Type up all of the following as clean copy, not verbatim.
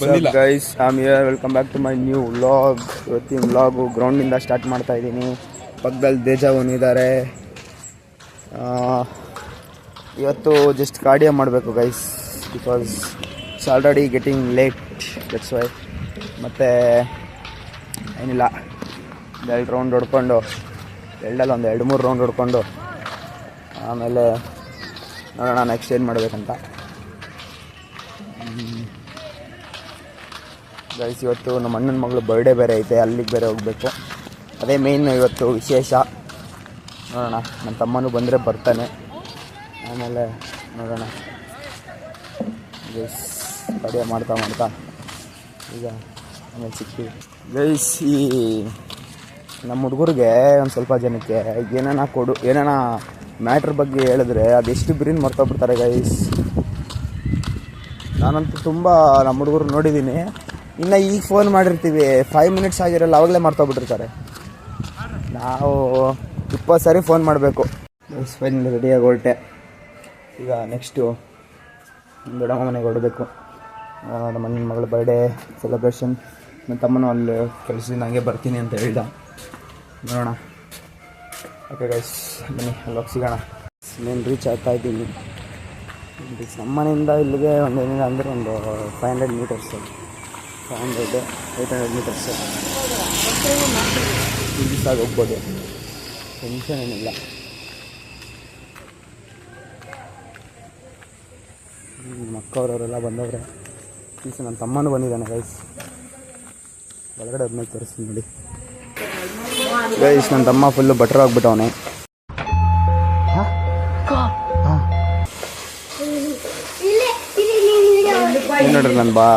ಬಂದಿಲ್ಲ guys. I am here, welcome back to my new vlog. ಇವತ್ತಿನ vlog ಗ್ರೌಂಡಿಂದ start ಮಾಡ್ತಾ ಇದ್ದೀನಿ. ಪಕ್ಕದಲ್ಲಿ ದೇಜಾವನ್ ಇದ್ದಾರೆ. ಇವತ್ತು ಜಸ್ಟ್ ಕಾರ್ಡಿಯೋ ಮಾಡಬೇಕು guys, because it's already getting late, that's why. ಮತ್ತು ಏನಿಲ್ಲ, ಎರಡು ರೌಂಡ್ ಹೊಡ್ಕೊಂಡು, ಎರಡಲ್ಲಿ ಒಂದು 2-3 ರೌಂಡ್ ಹೊಡ್ಕೊಂಡು ಆಮೇಲೆ ನೋಡೋಣ ನೆಕ್ಸ್ಟ್ ಏನು ಮಾಡಬೇಕಂತ. ಗೈಸ್, ಇವತ್ತು ನಮ್ಮ ಅಣ್ಣನ ಮಗಳು ಬರ್ಡೇ ಬೇರೆ ಐತೆ, ಅಲ್ಲಿಗೆ ಬೇರೆ ಹೋಗಬೇಕು. ಅದೇ ಮೇಯ್ನ್ ಇವತ್ತು ವಿಶೇಷ. ನೋಡೋಣ, ನನ್ನ ತಮ್ಮನೂ ಬಂದರೆ ಬರ್ತಾನೆ. ಆಮೇಲೆ ನೋಡೋಣ ಗೈಸ್, ಕಾರ್ಡಿಯೋ ಮಾಡ್ತಾ ಈಗ ಆಮೇಲೆ ಸಿಗ್ತೀವಿ ಗೈಸ್. ಈ ನಮ್ಮ ಹುಡುಗರಿಗೆ ಒಂದು ಸ್ವಲ್ಪ ಜನಕ್ಕೆ ಏನಾನ ಮ್ಯಾಟ್ರ್ ಬಗ್ಗೆ ಹೇಳಿದ್ರೆ ಅದೆಷ್ಟು ಬಿರಿನ್ ಮರ್ತೋಗ್ಬಿಡ್ತಾರೆ ಗೈಸ್. ನಾನಂತೂ ತುಂಬ ನಮ್ಮ ಹುಡುಗರು ನೋಡಿದ್ದೀನಿ, ಇನ್ನು ಈಗ ಫೋನ್ ಮಾಡಿರ್ತೀವಿ 5 ಮಿನಿಟ್ಸ್ ಆಗಿರಲ್ಲ, ಅವಾಗಲೇ ಮರ್ತೋಗ್ಬಿಟ್ಟಿರ್ತಾರೆ. ನಾವು 20 ಸಾರಿ ಫೋನ್ ಮಾಡಬೇಕು. ಫೈನಲಿ ರೆಡಿಯಾಗಿ ಹೊರಟೆ. ಈಗ ನೆಕ್ಸ್ಟು ದೊಡ್ಡಮ್ಮ ಮನೆಗೆ ಹೊರಡಬೇಕು. ನಮ್ಮ ಅಣ್ಣನ ಮಗಳ ಬರ್ಡೇ ಸೆಲೆಬ್ರೇಷನ್. ನನ್ನ ತಮ್ಮನೂ ಅಲ್ಲಿ ಕೆಲಸದಿಂದ ಹಂಗೆ ಬರ್ತೀನಿ ಅಂತ ಹೇಳ್ದ. ನೋಡೋಣ. ಓಕೆ ಗೈಸ್, ಬನ್ನಿ ಅಲ್ಲೋಗಿ ಸಿಗೋಣ. ನಾನು ರೀಚ್ ಆಗ್ತಾ ಇದ್ದೀನಿ. ನಮ್ಮ ಮನೆಯಿಂದ ಇಲ್ಲಿಗೆ ಒಂದು ಏನಿಲ್ಲ ಅಂದರೆ ಒಂದು 500 ಮೀಟರ್ಸು, 500-800 ಮೀಟರ್ಸು ದಿವಸ ಹೋಗ್ಬೋದು, ಟೆನ್ಷನ್ ಏನಿಲ್ಲ. ಮಕ್ಕವರವರೆಲ್ಲ ಬಂದವ್ರೆ. ಪ್ಲೀಸ್, ನನ್ನ ತಮ್ಮನೂ ಬಂದಿದ್ದಾನೆ ಗೈಸ್. ಒಳಗಡೆ ಹೋದ್ಮೇಲೆ ತೋರಿಸ್ತೀನಿ ನೋಡಿ ಗೈಸ್. ನನ್ನ ತಮ್ಮ ಫುಲ್ಲು ಬಟ್ರ್ ಆಗಿಬಿಟ್ಟವನೆ. ನೋಡ್ರಿ ನನ್ನ ಬಾ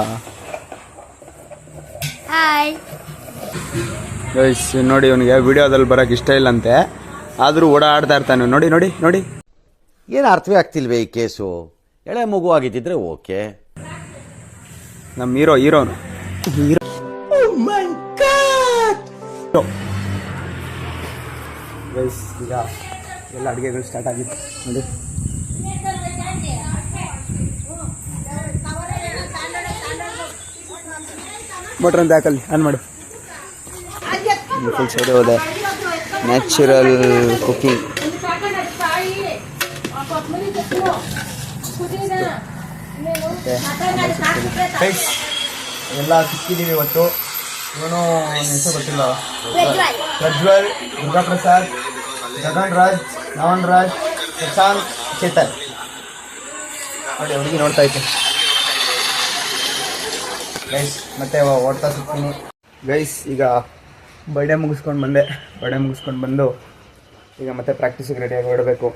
ಗೈಸ್. ನೋಡಿ, ಇವನಿಗೆ ವಿಡಿಯೋದಲ್ಲಿ ಬರೋಕ್ಕೆ ಇಷ್ಟ ಇಲ್ಲಂತೆ, ಆದರೂ ಓಡಾಡ್ತಾ ಇರ್ತಾನೆ. ನೋಡಿ ನೋಡಿ ನೋಡಿ, ಏನು ಅರ್ಥವೇ ಆಗ್ತಿಲ್ವೇ ಈ ಕೇಸು? ಎಳೆ ಮಗು ಆಗಿದ್ದಿದ್ರೆ ಓಕೆ. ನಮ್ಮ ಹೀರೋನು ಗೈಸ್. ಈಗ ಎಲ್ಲ ಅಡುಗೆಗಳು ಸ್ಟಾರ್ಟ್ ಆಗಿತ್ತು ನೋಡಿ. ಬಟ್ರ್ ಅಂತ ಹಾಕಲ್ಲಿ ಆನ್ ಮಾಡು. ಫುಲ್ ಸೈಡ್ ಹೋದೆ. Natural cooking. ಎಲ್ಲ ಸಿಕ್ಕಿದ್ದೀವಿ ಇವತ್ತು. ಇವನು ಹೆಸರು ಗೊತ್ತಿಲ್ಲ, ಪ್ರಜ್ವಲ್, ದುರ್ಗಾಪ್ರಸಾದ್, ಗಗನ್ ರಾಜ್, ನವನ್ ರಾಜ್, ಪ್ರಶಾಂತ್, ಚೇತನ್. ನೋಡಿ, ಹುಡುಗಿ ನೋಡ್ತಾ ಇತ್ತು ಗೈಸ್. ಮತ್ತೆ ಓಡ್ತಾ ಸಿಗ್ತೀನಿ ಗೈಸ್. ಈಗ ಬರ್ಡೇ ಮುಗಿಸ್ಕೊಂಡು ಬಂದು ಈಗ ಮತ್ತೆ ಪ್ರಾಕ್ಟೀಸಿಗೆ ರೆಡಿಯಾಗಿ ಹೊರಡಬೇಕು.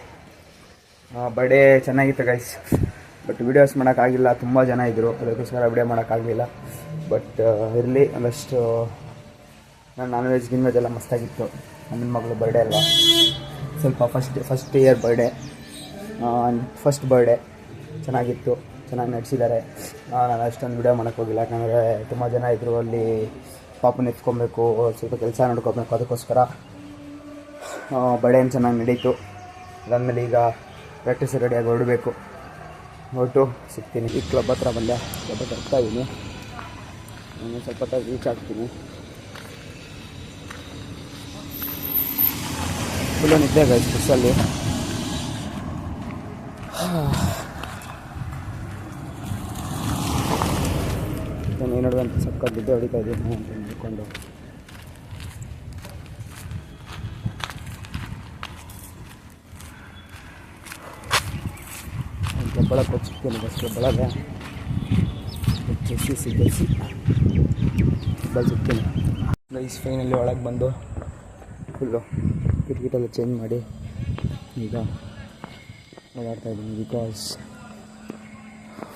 ಬರ್ಡೇ ಚೆನ್ನಾಗಿತ್ತು ಗೈಸ್, ಬಟ್ ವೀಡಿಯೋಸ್ ಮಾಡೋಕ್ಕಾಗಿಲ್ಲ. ತುಂಬ ಜನ ಇದ್ದರು, ಅದಕ್ಕೋಸ್ಕರ ವಿಡಿಯೋ ಮಾಡೋಕ್ಕಾಗಲಿಲ್ಲ. ಬಟ್ ಇರಲಿ, ಒಂದಷ್ಟು ನಾನ್ ವೆಜ್ ಎಲ್ಲ ಮಸ್ತಾಗಿತ್ತು. ನನ್ನ ಮಗಳು ಬರ್ಡೇ ಅಲ್ವಾ, ಸ್ವಲ್ಪ first year birthday, first birthday ಚೆನ್ನಾಗಿತ್ತು, ಚೆನ್ನಾಗಿ ನಡೆಸಿದ್ದಾರೆ. ನಾನು ಅಷ್ಟೊಂದು ವಿಡಿಯೋ ಮಾಡೋಕ್ಕೋಗಿಲ್ಲ, ಯಾಕಂದರೆ ತುಂಬ ಜನ ಇದ್ದರು. ಅಲ್ಲಿ ಪಾಪನ ಎತ್ಕೊಬೇಕು, ಸ್ವಲ್ಪ ಕೆಲಸ ನೋಡ್ಕೊಬೇಕು, ಅದಕ್ಕೋಸ್ಕರ ಬರ್ಡೇ ಏನು ಚೆನ್ನಾಗಿ ನಡೀತು. ಅದಾದಮೇಲೆ ಈಗ ಪ್ರಾಕ್ಟೀಸ್ ರೆಡಿಯಾಗಿ ಹೊರಟು ಸಿಗ್ತೀನಿ. ಈ ಕ್ಲಬ್ ಹತ್ರ ಬಂದೆ, ಕ್ಲಬ್ ಹತ್ರ ಬರ್ತಾ ಇದ್ದೀನಿ. ನಾನು ಸ್ವಲ್ಪ ಹೊತ್ತು ರೀಚ್ ಆಗ್ತೀನಿ. ಫುಲ್ಲು ನಿದ್ದೆ ಗೈಸ್ ಬಸ್ಸಲ್ಲಿ. ನಾನು ಏನು ನೋಡುವಂಥ ಸಕ್ಕತ್ ನಿದ್ದೆ ಹೊಡಿತಾ ಇದ್ದೀನಿ ಅಂತ ಅಂದ್ಕೊಂಡು. ಬೆಳಗ್ಗೆ ಸಿಗ್ತೀನಿ, ಬಸ್ಗೆ ಬೆಳಗ್ಗೆ ಸಿಗ್ತೀನಿ ಗೈಸ್. ಫೈನಲ್ಲಿ ಒಳಗೆ ಬಂದು ಫುಲ್ಲು ಕಿಟಕಿಟೆಲ್ಲ ಚೇಂಜ್ ಮಾಡಿ ಈಗ ಓಡಾಡ್ತಾಯಿದ್ದೀನಿ. ಬಿಕಾಸ್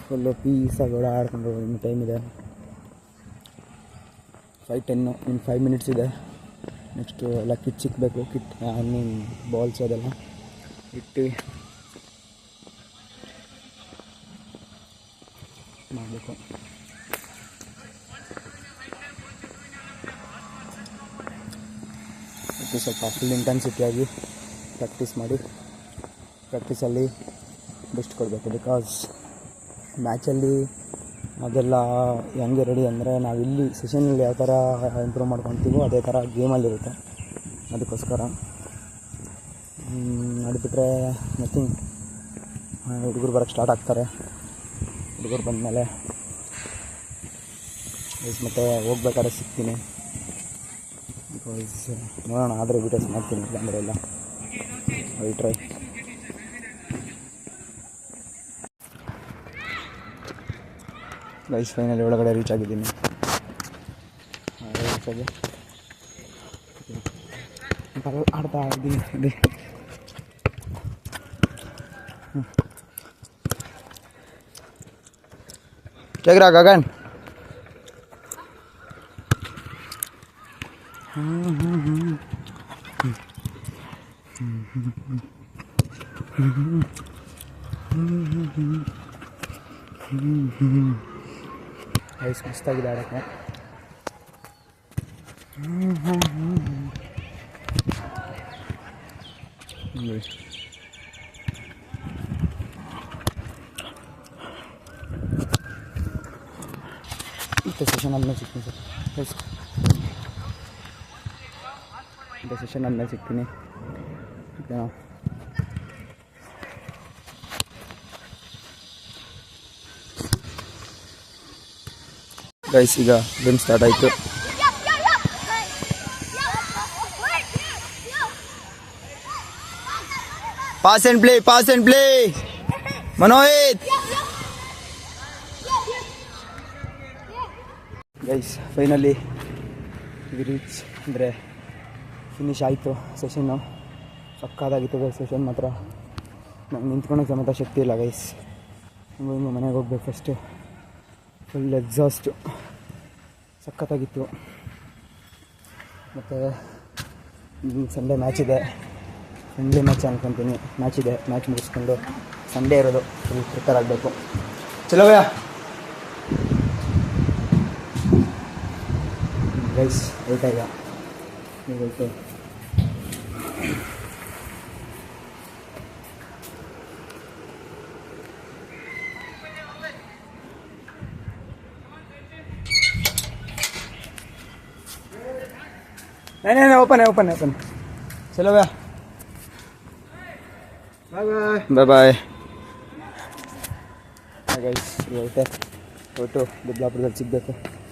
ಫುಲ್ಲು ಪೀಸಾಗಿ ಓಡಾಡ್ಕೊಂಡು ಇನ್ನು ಟೈಮ್ ಇದೆ. 5:10 ಇನ್ನು 5 ಮಿನಿಟ್ಸ್ ಇದೆ. ನೆಕ್ಸ್ಟು ಎಲ್ಲ ಕಿಟ್ ಸಿಕ್ಕಬೇಕು. ಬಾಲ್ಸ್ ಅದೆಲ್ಲ ಇಟ್ಟು ಮಾಡಬೇಕು. ಮತ್ತು ಸ್ವಲ್ಪ ಫುಲ್ ಇಂಟೆನ್ಸಿಟಿಯಾಗಿ ಪ್ರಾಕ್ಟೀಸಲ್ಲಿ ಬೆಸ್ಟ್ ಕೊಡಬೇಕು. ಬಿಕಾಸ್ ಮ್ಯಾಚಲ್ಲಿ ಅದೆಲ್ಲ ಹೆಂಗೆ ರೆಡಿ ಅಂದರೆ ನಾವು ಇಲ್ಲಿ ಸೆಷನಲ್ಲಿ ಯಾವ ಥರ ಇಂಪ್ರೂವ್ ಮಾಡ್ಕೊತೀವೋ ಅದೇ ಥರ ಗೇಮಲ್ಲಿರುತ್ತೆ. ಅದಕ್ಕೋಸ್ಕರ ಅದು ಬಿಟ್ಟರೆ ನಥಿಂಗ್. ಹುಡುಗರು ಬರೋಕ್ಕೆ ಸ್ಟಾರ್ಟ್ ಆಗ್ತಾರೆ. ಹುಡುಗರು ಬಂದಮೇಲೆ ಮತ್ತು ಹೋಗ್ಬೇಕಾದ್ರೆ ಸಿಗ್ತೀನಿ. ಬಿಕಾಸ್ ನೋಡೋಣ, ಆದರೆ ವೀಡಿಯೋಸ್ ಮಾಡ್ತೀನಿ, ಇಲ್ಲಾಂದರೆ ಇಲ್ಲ. I try. ಗೈಸ್ ಫೈನಲಿ ಒಳಗಡೆ ರೀಚ್ ಆಗಿದ್ದೀನಿ. ಆಡ್ತಾ ಇದ್ದೀನಿ. ಅದೇ ಕೇಗ್ರಾ ಗಗನ್. ಐಸ್ ಮಸ್ತಾಗಿದೆ ಆಡೋಕ್ಕೆ. ಇಂಥ ಸೆಷನ್ ಆದಮೇಲೆ ಸಿಗ್ತೀನಿ ಸರ್. ಇಂಥ ಸೆಷನ್ ಆದಮೇಲೆ ಸಿಗ್ತೀನಿ. ಗೈಸ್ ಈಗ ಗೇಮ್ ಸ್ಟಾರ್ಟ್ ಆಯಿತು. Pass and play Manohit. Guys finally reach ಅಂದರೆ ಫಿನಿಶ್ ಆಯಿತು ಸೆಷನ್ನು. ಸಕ್ಕತ್ತಾಗಿತ್ತು ಗೈಸ್ ಸೆಷನ್ ಮಾತ್ರ. ನಂಗೆ ನಿಂತ್ಕೊಳ್ಳೋಕ್ಕೆ ಸಮೇತ ಶಕ್ತಿ ಇಲ್ಲ ಗೈಸ್. ಹಿಂಗೆ ಮನೆಗೆ ಹೋಗ್ಬೇಕು ಫಸ್ಟು. Full exhaust. ಸಖತ್ತಾಗಿತ್ತು. ಮತ್ತು ಸಂಡೇ ಮ್ಯಾಚ್ ಇದೆ. ಫ್ರೆಂಡ್ಲಿ ಮ್ಯಾಚ್ ಅನ್ಕೊತೀನಿ. ಮ್ಯಾಚ್ ಇದೆ. ಮ್ಯಾಚ್ ಮುಗಿಸ್ಕೊಂಡು ಸಂಡೇ ಇರೋದು ಫುಲ್ ಪ್ರಿಪೇರ್ ಆಗಬೇಕು. ಚಲೋ ಭಯ್ಯ. ಗೈಸ್ ಊಟ ಈಗ ಹೋಯ್ತು. नहीं ओपन है. चलो भैया, बाय बाय. ಗೈಸ್ ಹೊರಟು ದೊಡ್ಡಬಳ್ಳಾಪುರದಲ್ಲಿ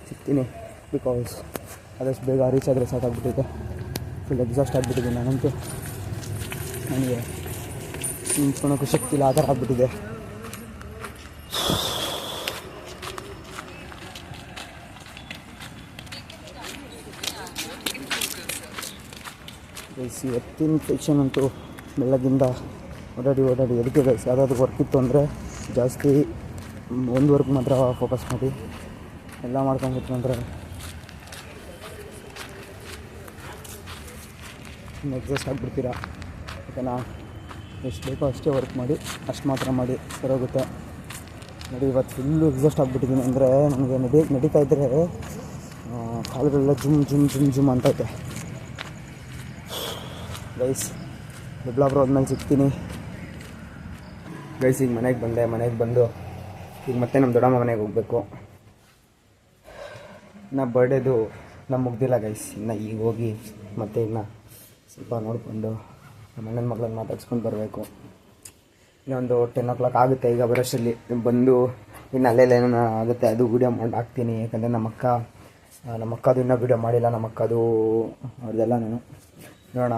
ಸಿಗ್ತೀನಿ. ಬಿಕಾಸ್ ಆದಷ್ಟು ಬೇಗ ರೀಚ್ ಆದರೆ ಸಾಕಾಗ್ಬಿಟ್ಟಿದೆ. ಫುಲ್ ಎಕ್ಸಾಸ್ಟ್ ಆಗಿಬಿಟ್ಟಿದ್ದೀನಿ ನಾನಂತೂ. ನನಗೆ ನಿಂತ್ಕೊಳೋಕ್ಕೂ ಶಕ್ತಿ ಇಲ್ಲ, ಆ ಥರ ಆಗ್ಬಿಟ್ಟಿದೆ. ಗೈಸ್ ಇವತ್ತಿನ ಸೆಕ್ಷನ್ ಅಂತೂ ಬೆಳಗ್ಗಿಂದ ಓಡಾಡಿ ಎದಕ್ಕೆ ಗೈಸ್ ಯಾವುದಾದ್ರು ವರ್ಕ್ ಇತ್ತು ಅಂದರೆ ಜಾಸ್ತಿ ಒಂದು ವರ್ಕ್ ಮಾತ್ರ ಫೋಕಸ್ ಮಾಡಿ ಎಲ್ಲ ಮಾಡ್ಕೊಂಡ್ಬಿಟ್ಕೊಂಡ್ರೆ ಎಕ್ಸಾಸ್ಟ್ ಆಗಿಬಿಡ್ತೀರ. ಓಕೆನಾ? ಎಷ್ಟು ಬೇಕೋ ಅಷ್ಟೇ ವರ್ಕ್ ಮಾಡಿ, ಅಷ್ಟು ಮಾತ್ರ ಮಾಡಿ ಸರೋಗುತ್ತೆ. ನೋಡಿ ಇವತ್ತು ಫುಲ್ಲು ಎಕ್ಸಾಸ್ಟ್ ಆಗಿಬಿಟ್ಟಿದ್ದೀನಿ. ಅಂದರೆ ನನಗೆ ನಡೀತಾ ಇದ್ದರೆ ಕಾಲುಗಳೆಲ್ಲ ಜುಮ್ ಅಂತೈತೆ. ಗೈಸ್ ದೊಡ್ಡಬಳ್ಳಾಪುರ ಹೋದ್ಮೇಲೆ ಸಿಗ್ತೀನಿ. ಗೈಸ್ ಈಗ ಮನೆಗೆ ಬಂದು ಈಗ ಮತ್ತೆ ನಮ್ಮ ದೊಡ್ಡಮ್ಮ ಮನೆಗೆ ಹೋಗಬೇಕು. ಇನ್ನು ಬರ್ಡೇದು ನಮ್ಮ ಮುಗ್ದಿಲ್ಲ ಗೈಸ್. ಇನ್ನು ಈಗ ಹೋಗಿ ಮತ್ತೆ ಇನ್ನು ಸ್ವಲ್ಪ ನೋಡಿಕೊಂಡು ನಮ್ಮ ಅಣ್ಣನ ಮಗಳನ್ನ ಮಾತಾಡ್ಸ್ಕೊಂಡು ಬರಬೇಕು. ಇನ್ನೊಂದು 10 o'clock ಆಗುತ್ತೆ. ಈಗ ಬರೋಷ್ಟರಲ್ಲಿ ಬಂದು ಇನ್ನು ಅಲ್ಲೆಲ್ಲ ಏನೋ ಆಗುತ್ತೆ ಅದು ವೀಡಿಯೋ ಮಾಡಿ ಹಾಕ್ತೀನಿ. ಯಾಕಂದರೆ ನಮ್ಮ ಅಕ್ಕದು ಇನ್ನೂ ವೀಡಿಯೋ ಮಾಡಿಲ್ಲ. ನಮ್ಮ ಅಕ್ಕದು ಅವ್ರದ್ದೆಲ್ಲ ನಾನು ನೋಡೋಣ.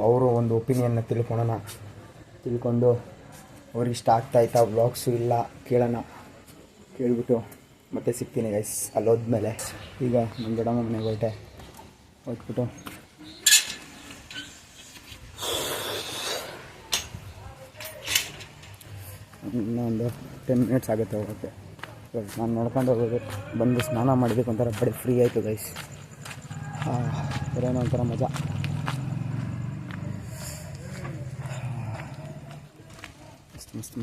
ಅವರು ಒಂದು ಒಪಿನಿಯನ್ನ ತಿಳ್ಕೊಂಡು ಅವ್ರಿಗೆ ಇಷ್ಟ ಆಗ್ತಾಯಿತ್ತಾ ವ್ಲಾಗ್ಸು ಇಲ್ಲ ಕೇಳಿಬಿಟ್ಟು ಮತ್ತೆ ಸಿಗ್ತೀನಿ ಗೈಸ್ ಅಲ್ಲಿ ಹೋದ್ಮೇಲೆ. ಈಗ ನಮ್ಮ ದೊಡ್ಡಮ್ಮ ಮನೆಗೆ ಹೊರಟ್ಬಿಟ್ಟು ಇನ್ನೊಂದು 10 minutes ಆಗುತ್ತೆ ಹೋಗೋಕ್ಕೆ. ನಾನು ನಡ್ಕೊಂಡು ಹೋಗೋದು. ಬಂದು ಸ್ನಾನ ಮಾಡಿದ್ದಕ್ಕೆ ಒಂಥರ ಬಡಿ ಫ್ರೀ ಆಯಿತು ಗೈಸ್. ಬರೋಣ ಒಂಥರ ಮಜಾ. ಮಸ್ತ್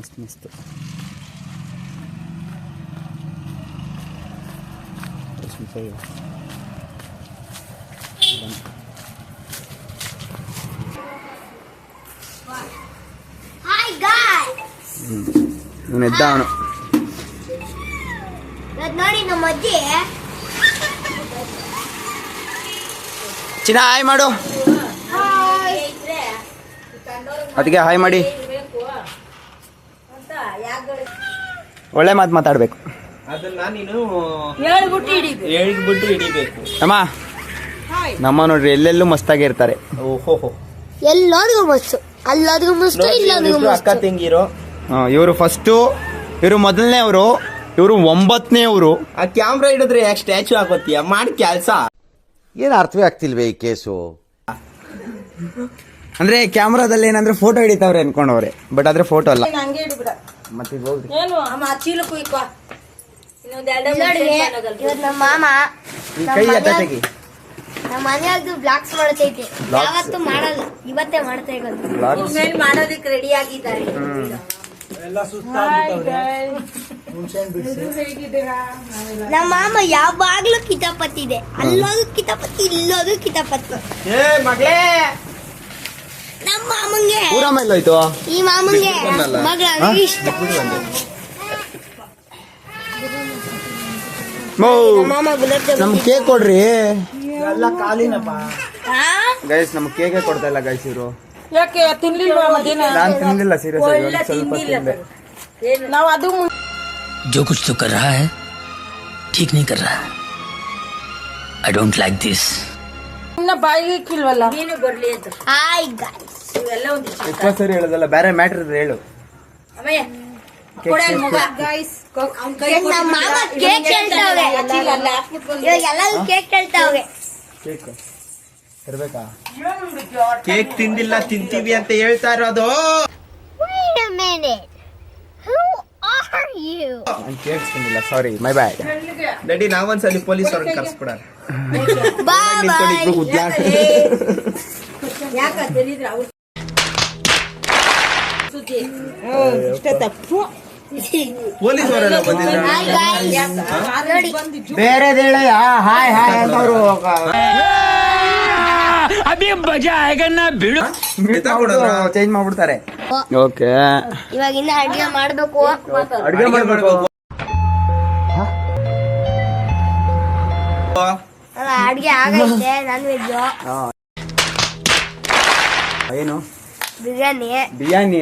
ಇವನು ಎದ್ದ ಅವನು. ಇವತ್ತು ನೋಡಿ ನಮ್ಮ ಅಜ್ಜಿ ಚಿನ್ನ ಹಾಯ್ ಮಾಡು, ಅದಕ್ಕೆ ಹಾಯ್ ಮಾಡಿ. ಒಳ್ಳೆ ಮಾತು ಮಾತಾಡ್ಬೇಕು. ಅದನ್ನ ನೀನು ಹೇಳ್ಬಿಟ್ಟು ಹಿಡಿಬೇಕು. ಅಮ್ಮ ನಮ್ಮ ನೋಡ್ರಿ ಎಲ್ಲೆಲ್ಲೂ ಮಸ್ತಾಗಿ ಇರ್ತಾರೆ. ಓಹೋ, ಎಲ್ಲರಿಗೂ ಮಸ್ತು, ಅಲ್ಲರಿಗೂ ಮಸ್ತು, ಇಲ್ಲರಿಗೂ ಅಕ್ಕ ತಂಗಿರೋ. ಇವರು ಫಸ್ಟು, ಇವರು ಮೊದಲನೇ ಅವರು, ಇವರು 9ನೇ ಅವರು. ಆ ಕ್ಯಾಮ್ರಾ ಹಿಡಿದ್ರೆ ಯಾಕೆ ಸ್ಟ್ಯಾಚು ಆಗೋತೀಯ? ಮಾಡಿ ಕೆಲ್ಸ. ಏನು ಅರ್ಥವೇ ಆಗ್ತಿಲ್ವೇ ಈ ಕೇಸು? ಅಂದ್ರೆ ಕ್ಯಾಮ್ರಾದಲ್ಲಿ ಏನಂದ್ರೆ ಫೋಟೋ ಹಿಡಿತಾವ್ರೆ ಅನ್ಕೊಂಡವ್ರೆ, ಬಟ್ ಆದ್ರೆ ಫೋಟೋ ಅಲ್ಲ. ಮತ್ತೆ ಈಗ ಹೋಗ್ರಿ. ಇವತ್ತು ನಮ್ಮ ಮಾಮ ಈ ಕೈ ಎತ್ತ ತೆಗಿ. ನಮ್ಮ ಮನೆಯದು ಬ್ಲಾಗ್ಸ್ ಮಾಡ್ತೈತೆ. ಯಾವತ್ತು ಮಾಡಲ್ಲ, ಇವತ್ತೇ ಮಾಡ್ತಾ ಇರೋದು. ಮಾಡೋದಕ್ಕೆ ರೆಡಿ ಆಗಿದ್ದಾರೆ. ನಮ್ಮ ಮಾಮ ಯಾವಾಗ್ಲೂ ಕಿತಾಪತ್ತಿದೆ. ಅಲ್ಲೋದು ಕಿತಾಪತ್ತಿ, ಇಲ್ಲೋದು ಕಿತಾಪತ್ತಿ. ನಮ್ಮ ಮಾಮಂಗೆ, ಊರಮ್ಮ ಎಲ್ಲೋಯ್ತು? ಈ ಮಾಮಂಗೆ ಮಗಳ ಇಷ್ಟ. ಮಾಮ ಗುಲಾಬ್ ಜಾಮೂನ್. ನಮ್ಗೆ ಕೇಕ್ ಕೊಡ್ರಿ ಎಲ್ಲ ಕಾಲಿನಪ್ಪ. ಗೈಸ್, ನಮ್ಗೆ ಕೇಕೆ ಕೊಡ್ತಾ ಇಲ್ಲ ಗೈಸ್ ಇವರು. ಯಾಕೆ ತಿನ್ಲಿಲ್ವಾ ಮಧ್ಯಾಹ್ನ? ನಾನು ತಿಂದಿಲ್ಲ ಸೀರಿಯಸ್ ಆಗಿ, ಒಂದ್ ಸ್ವಲ್ಪ ತಿಂದೆ. ನಾವು ಅದು जो कुछ तो कर रहा है ठीक नहीं कर रहा. I don't like this. ಇನ್ನ ಬಾಯಿಗೆ ಇಕ್ಕಿಲ್ವಲ್ಲ. ನೀನು ಬರ್ಲಿ ಅಂತ. ಹಾಯ್ ಗೈಸ್, ಇವೆಲ್ಲ ಒಂದು ఎక్కువ ಸರಿ ಹೇಳೋದಲ್ಲ, ಬೇರೆ ಮ್ಯಾಟ್ರ್ ಇದ್ರೆ ಹೇಳು. ಗೈಸ್ ನಮ್ಮ ಮಾಮ ಕೇಕ್ ಹೇಳ್ತಾವ್ರೆ. ಇವಾಗ ಎಲ್ಲರೂ ಕೇಕ್ ಹೇಳ್ತಾವ್ರೆ. ಕೇಕ್ ತರ್ಬೇಕಾ? ಕೇಕ್ ತಿಂದಿಲ್ಲ, ತಿಂತೀವಿ ಅಂತ ಹೇಳ್ತಾ ಇರೋದು. Wait a minute. Who are you? ನಾನು ಕೇಕ್ ತಿಂದಿಲ್ಲ, ಸಾರಿ, ಮೈ ಬ್ಯಾಡ್. ನಡಿ, ನಾವೊಂದ್ಸಲಿ ಪೊಲೀಸ್ ಅವ್ರನ್ನ ಕರ್ಸ್ಬಿಡ. Bye bye. ಯಾಕ ತಿಳಿದ್ರೆ ಅವ್ರು ಇಷ್ಟೇ ತಪ್ಪು. ಪೊಲೀಸ್ ಅವರೆಲ್ಲ ಬಂದಿದ್ದಾರೆ. Hi guys. ನೋಡಿ, ಬೇರೆ ಹೇಳಯ್ಯ, ಹಾಯ್ ಹಾಯ್ ಅನ್ನೋರು ಚೇಂಜ್ ಮಾಡ್ಬಿಡ್ತಾರೆ. ಓಕೆ, ಇವಾಗಿಂದ ಅಡ್ಗೆ ಮಾಡ್ಬೇಕು. ಅಡ್ಗೆ ಮಾಡ್ಬೇಕು. ಅಲ್ಲ, ಅಡ್ಗೆ ಆಗೈತೆ. ನಾನ್ ವೆಜ್ ಏನು ಬಿರಿಯಾನಿ ಬಿರಿಯಾನಿ?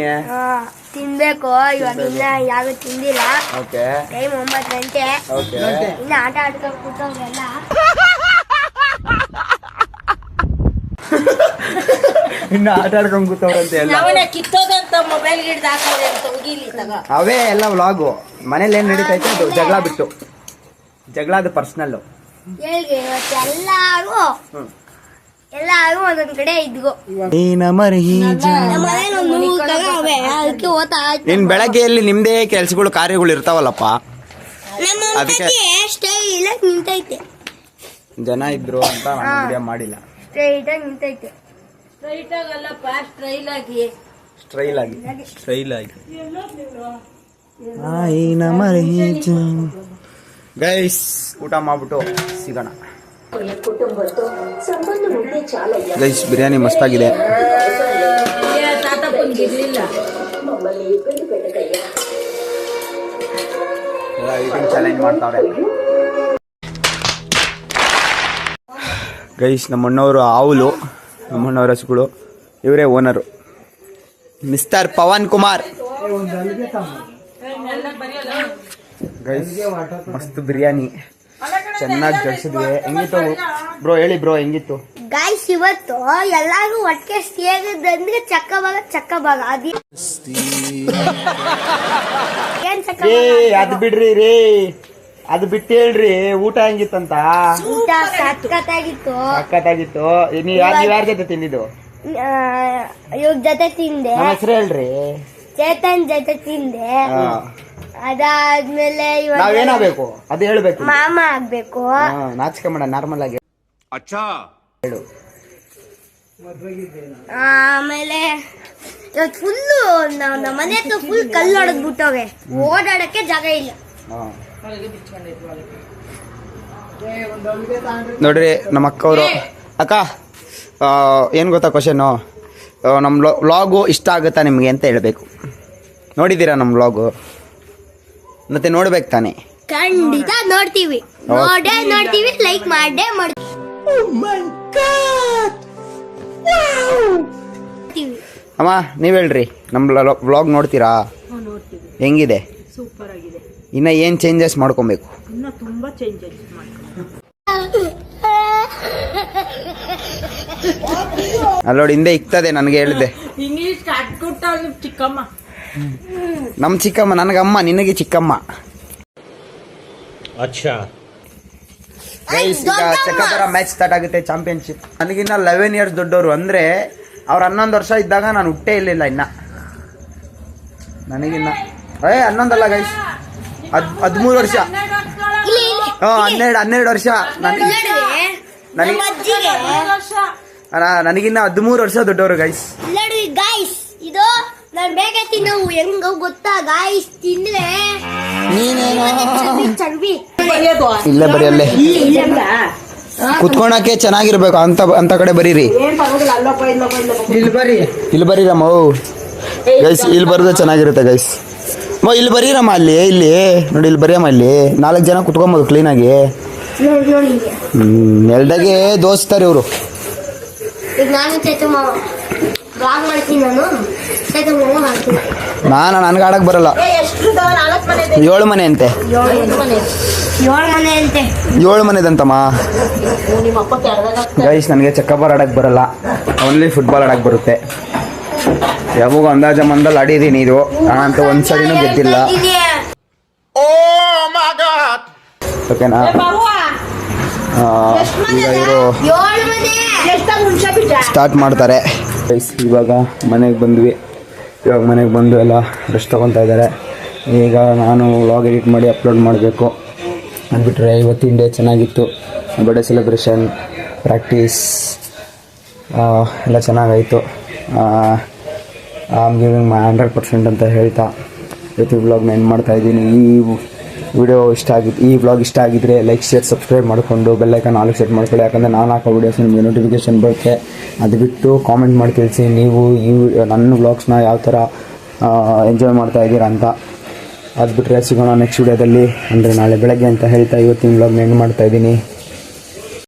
ತಿನ್ಬೇಕು. ಇವಾಗಿನ್ನ ಯಾರು ತಿಂದಿಲ್ಲ. ಓಕೆ ಟೈಮ್ 9 ಗಂಟೆ. ಓಕೆ, ಇನ್ನ ಆಟ ಆಡ್ಕೊಂಡು ಕೂತವ್ರೆಲ್ಲ. ಇನ್ನು ಆಟ ಆಡ್ಕೊಂಡ್ ಕೂತವ್ರಂತ ಎಲ್ಲ. ಅವನ ಕಿತ್ತೋದಂತ ಮೊಬೈಲ್ ಹಿಡ್ದು ಹಾಕೋದೆ ಅಂತ ಹೋಗಿಲಿ ತಗ. ಅವೇ ಎಲ್ಲ ವ್ಲಾಗು. ಮನೇಲಿ ಏನ್ ನಡೀತೈತೆ ಅದು ಜಗಳ ಬಿಟ್ಟು, ಜಗಳ ಅದು ಪರ್ಸನಲ್. ಹೇಳ್ರಿ, ಇವತ್ತು ಎಲ್ಲಾರು ಒಂದೊಂದ್ ಕಡೆ ಇದ್ಗೋ. ನಮ್ಮ ಮನೇಲಿ ಒಂದು 100 ಕಡೆ ಅವೆ, ಅದಕ್ಕೆ ಓದ್ತಾ ಇದ್ದೆ. ಇನ್ ಬೆಳಗ್ಗೆಯಲ್ಲಿ ನಿಮ್ದೇ ಕೆಲ್ಸಗಳು ಕಾರ್ಯಗಳು ಇರ್ತಾವಲ್ಲಪ್ಪ, ನಮ್ಮ ಅದಕ್ಕೆ ಸ್ಟೈಲ್ ಆಗಿ ನಿಂತೈತೆ. ಜನ ಇದ್ರು ಅಂತ ನಾನು ವಿಡಿಯೋ ಮಾಡಿಲ್ಲ. ಸ್ಟ್ರೈಟ್ ಆಗಿ ನಿಂತೈತೆ. ಸ್ಟ್ರೈಟ್ ಆಗಲ್ಲಪ್ಪ, ಸ್ಟ್ರೈಲ್ ಆಗಿ. ಸ್ಟೈಲ್ ಆಗಿ. ಸ್ಟೈಲ್ ಆಗಿ. ಗೈಸ್, ಊಟ ಮಾಡ್ಬಿಟ್ಟು ಸಿಗೋಣ. ಗೈಸ್, ಬಿರಿಯಾನಿ ಮಸ್ತಾಗಿದೆ. ತಾತಪ್ಪನಿಗಿರ್ಲಿಲ್ಲ. ಈಟಿಂಗ್ ಚಾಲೆಂಜ್ ಮಾಡ್ತಾವ್ರೆ ಗೈಸ್. ನಮ್ಮಣ್ಣವರು ಆవులు, ನಮ್ಮಣ್ಣವ್ರ ಹಸುಗಳು. ಇವರೇ owner, mister Pavan Kumar. Guys, ಮಸ್ತ್ ಬಿರಿಯಾನಿ ಚೆನ್ನಾಗಿ ಜಡಿಸಿದ್ವಿ. ಹೆಂಗಿತ್ತು ಬ್ರೋ? ಹೇಳಿ ಬ್ರೋ, ಹೆಂಗಿತ್ತು? ಗಾಯ್ಸ್, ಇವತ್ತು ಎಲ್ಲಾರು ಒಟ್ಟಿಗೆ ಸೇರಿದಂದ್ರೆ ಚಕ್ಕ ಭಾಗ ಅದೇ. ಏನ್ ಚಕ್ಕ ಏ, ಅದ್ ಬಿಡ್ರಿ ರೀ, ಅದು ಬಿಟ್ಟು ಹೇಳ್ರಿ ಊಟ ಹೆಂಗಿತ್ತಂತ. ಊಟ ಸಖತ್ತಾಗಿತ್ತು. ಸಖತ್ತಾಗಿತ್ತು. ನೀವ್ ಯಾರ ಜೊತೆ ತಿಂದಿದ್ದು? ಇವ್ರ ಜೊತೆ ತಿಂದೆ, ನಮ್ಮ ಹೆಸರು ಹೇಳ್ರಿ. ಚೇತನ್ ಜೊತೆ ತಿಂದೆ. ಅದಾದ್ಮೇಲೆ ನಾವೇನಾಗ್ಬೇಕು ಅದು ಹೇಳ್ಬೇಕು. ಮಾಮ ಆಗ್ಬೇಕು. ನಾಚಿಕೆ ಮಾಡ, ನಾರ್ಮಲ್ ಆಗಿ ಹೇಳು. ಆಮೇಲೆ ಇವತ್ತು ಫುಲ್ಲು ನಮ್ಮ ಮನೆ ಹತ್ರ ಫುಲ್ ಕಲ್ಲು ಹೊಡೆದ್ಬಿಟ್ಟವೆ. ಓಡಾಡಕ್ಕೆ ಜಾಗ ಇಲ್ಲ. ನೋಡ್ರಿ, ನಮ್ಮ ಅಕ್ಕವರು. ಅಕ್ಕ, ಏನು ಗೊತ್ತಾ ಕ್ವಶನು? ನಮ್ಮ ವ್ಲಾಗು ಇಷ್ಟ ಆಗುತ್ತಾ ನಿಮಗೆ ಅಂತ ಹೇಳಬೇಕು. ನೋಡಿದ್ದೀರಾ ನಮ್ಮ ವ್ಲಾಗು? ಮತ್ತೆ ನೋಡ್ಬೇಕು ತಾನೆ. ಖಂಡಿತ ನೋಡ್ತೀವಿ, ನೋಡ್ತೀವಿ, ಲೈಕ್ ಮಾಡೇ ಮಾಡ್ತೀವಿ. ಅಮ್ಮ ನೀವ್ ಹೇಳ್ರಿ, ನಮ್ ವ್ಲಾಗ್ ನೋಡ್ತೀರಾ? ಹೆಂಗಿದೆ? ಸೂಪರ್ ಆಗಿದೆ. ಇನ್ನ ಏನ್ ಚೇಂಜಸ್ ಮಾಡ್ಕೊಬೇಕು? ಇನ್ನ ತುಂಬಾ ಚೇಂಜಸ್ ಮಾಡ್ಕೊಂಡು ಅಲ್ಲೋಡಿ ಹಿಂದೆ ಇಕ್ತದೆ, ನನಗೆ ಹೇಳಿದೆ. ಇಂಗ್ಲಿಷ್ ಕಟ್ಕೊಟ್ಟ ಚಿಕ್ಕಮ್ಮ. ನಮ್ ಚಿಕ್ಕಮ್ಮ ನನಗಮ್ಮ, ನಿನಗೆ ಚಿಕ್ಕಮ್ಮ. Guys, ಈಗ ಚಕ್ಕಪುರ ಮ್ಯಾಚ್ ಸ್ಟಾರ್ಟ್ ಆಗುತ್ತೆ, ಚಾಂಪಿಯನ್ಶಿಪ್. ನನಗಿನ್ನ 11 ಇಯರ್ಸ್ ದೊಡ್ಡವರು, ಅಂದ್ರೆ ಅವ್ರು 11 ವರ್ಷ ಇದ್ದಾಗ ನಾನು ಹುಟ್ಟೇ ಇರ್ಲಿಲ್ಲ ಇನ್ನ. ನನಗಿನ್ನ 11 ಗೈಸ್, 13 ವರ್ಷ. 12 ವರ್ಷ. ನನಗಿನ್ನ 13 ವರ್ಷ ದೊಡ್ಡವರು ಗೈಸ್. ಗೈಸ್ ಇದು ನಾನು ಬೇಗ ತಿನ್ನವು ಹೆಂಗ ಗೊತ್ತಾ ಗೈಸ್? ತಿಂದ್ರೆ ಚರ್ಬಿ ಇಲ್ಲೇ ಬರೀ, ಅಲ್ಲೇ ಕುತ್ಕೊಳಕ್ಕೆ ಚೆನ್ನಾಗಿರ್ಬೇಕು ಅಂತ ಕಡೆ ಬರೀರಿ. ಇಲ್ಲಿ ಬರೀರಮ್ಮ ಗೈಸ್, ಇಲ್ಲಿ ಬರೋದು ಚೆನ್ನಾಗಿರುತ್ತೆ ಗೈಸ್. ಇಲ್ಲಿ ಬರೀರಮ್ಮ, ಇಲ್ಲಿ ನೋಡಿ, ಇಲ್ಲಿ ಬರೀಯಮ್ಮ. ಇಲ್ಲಿ 4 ಜನ ಕುತ್ಕೊಬೋದು ಕ್ಲೀನಾಗಿ. ಎಲ್ದಾಗೆ ದೋಸ್ತಾರೆ ಇವರು. ಈಗ ನಾನು ಚೇತು ಮಾವ ಬ್ಲಾಗ್ ಮಾಡ್ತೀನಿ, ಚೇತು ಮಾವ ಮಾಡ್ತೀನಿ. ನನಗೆ ಆಡಕ್ ಬರಲ್ಲ. 7 ಮನೆ ಅಂತೆ. 7 ಮನೆದಂತಮ್ಮ ಗೈಸ್. ನನಗೆ ಚಕ್ಕಬಾರ್ ಆಡಕ್ ಬರಲ್ಲ, ಓನ್ಲಿ ಫುಟ್ಬಾಲ್ ಆಡಕ್ ಬರುತ್ತೆ. ಯಾವಾಗ ಅಂದಾಜ ಮಂದಲ್ಲಿ ಆಡಿದೀನಿ, ಇದು ನಾನಂತೂ ಒಂದ್ಸರಿನೂ ಗೆದ್ದಿಲ್ಲ. ಓಕೆನಾ? ಈಗ ಇವರು ಸ್ಟಾರ್ಟ್ ಮಾಡ್ತಾರೆ ಗೈಸ್. ಇವಾಗ ಮನೆಗೆ ಬಂದ್ವಿ. ಇವಾಗ ಮನೆಗೆ ಬಂದು ಎಲ್ಲ ರೆಸ್ಟ್ ತೊಗೊತಾ ಇದ್ದಾರೆ. ಈಗ ನಾನು ವ್ಲಾಗ್ ಎಡಿಟ್ ಮಾಡಿ ಅಪ್ಲೋಡ್ ಮಾಡಬೇಕು. ಅಂದ್ಬಿಟ್ರೆ ಇವತ್ತಿನ ಡೇ ಚೆನ್ನಾಗಿತ್ತು. ಬರ್ಡೇ ಸೆಲೆಬ್ರೇಷನ್, ಪ್ರಾಕ್ಟೀಸ್ ಎಲ್ಲ ಚೆನ್ನಾಗಾಯಿತು. ಐ ಆಮ್ ಗಿವಿಂಗ್ ಮೈ 100% ಅಂತ ಹೇಳ್ತಾ ಇವತ್ತು ವ್ಲಾಗ್ನ ಎಂಡ್ ಮಾಡ್ತಾಯಿದ್ದೀನಿ. ಈ ವ್ಲಾಗ್ ಇಷ್ಟ ಆಗಿದ್ದರೆ ಲೈಕ್, ಶೇರ್, ಸಬ್ಸ್ಕ್ರೈಬ್ ಮಾಡಿಕೊಂಡು ಬೆಲ್ಲೈಕನ್ ಆಲ್ ಸೆಟ್ ಮಾಡ್ಕೊಳ್ಳಿ. ಯಾಕಂದರೆ ನಾನು ಹಾಕೋ ವೀಡಿಯೋಸ್ ನಿಮಗೆ ನೋಟಿಫಿಕೇಷನ್ ಬರುತ್ತೆ. ಅದು ಬಿಟ್ಟು ಕಾಮೆಂಟ್ ಮಾಡಿ ತಿಳಿಸಿ ನೀವು ನನ್ನ ವ್ಲಾಗ್ಸ್ನ ಯಾವ ಥರ ಎಂಜಾಯ್ ಮಾಡ್ತಾ ಇದ್ದೀರಾ ಅಂತ. ಅದು ಬಿಟ್ಟರೆ ಸಿಗೋಣ ನೆಕ್ಸ್ಟ್ ವೀಡಿಯೋದಲ್ಲಿ, ಅಂದರೆ ನಾಳೆ ಬೆಳಗ್ಗೆ ಅಂತ ಹೇಳ್ತಾ ಇವತ್ತಿನ ವ್ಲಾಗ್ನ ಎಂಡ್ ಮಾಡ್ತಾಯಿದ್ದೀನಿ.